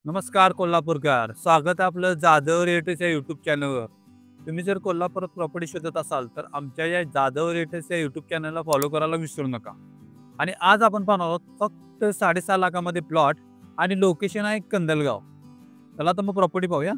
नमस्कार कोल्हापूरकर, स्वागत आहे आपलं जाधव रिअल्टर्स या यूट्यूब चॅनलवर. तुम्ही जर कोल्हापुरात प्रॉपर्टी शोधत असाल तर आमच्या या जाधव रिअल्टर्स या यूट्यूब चॅनलला फॉलो करायला विसरू नका. आणि आज आपण पाहणार आहोत फक्त 6.5 लाखामध्ये प्लॉट आणि लोकेशन आहे कंदलगाव. चला तर मग प्रॉपर्टी पाहूया.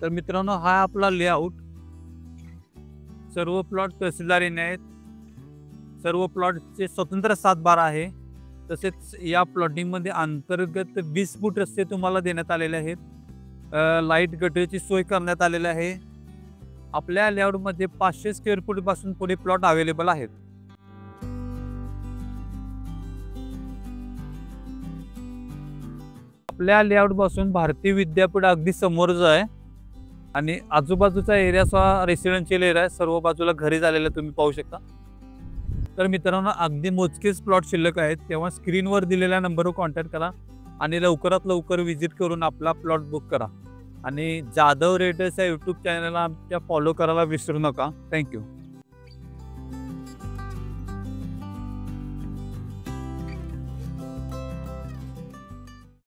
तर मित्रांनो, हा आपला लेआउट. सर्व प्लॉट तहसीलदारीने आहेत. सर्व प्लॉटचे स्वतंत्र 7/12 आहे. तसेच या प्लॉटिंगमध्ये अंतर्गत 20 फूट रस्ते तुम्हाला देण्यात आलेले आहेत. लाईट गटरची सोय करण्यात आलेली आहे. आपल्या लेआउटमध्ये 500 स्क्वेअर फूट पासून पुढे प्लॉट अवेलेबल आहेत. आपल्या लेआउट पासून भारतीय विद्यापीठ अगदी समोरच आहे आणि आजूबाजूचा एरिया रेसिडेन्शियल एरिया आहे. सर्व बाजूला घरे झालेले तुम्ही पाहू शकता. तर मित्रांनो, अगदी मोजकेच प्लॉट शिल्लक आहेत. तेव्हा स्क्रीनवर दिलेल्या नंबरवर कॉन्टॅक्ट करा आणि लवकरात लवकर व्हिजिट करून आपला प्लॉट बुक करा. आणि जाधव रेटर्स या यूट्यूब चॅनलला आमच्या फॉलो करायला विसरू नका. थँक्यू.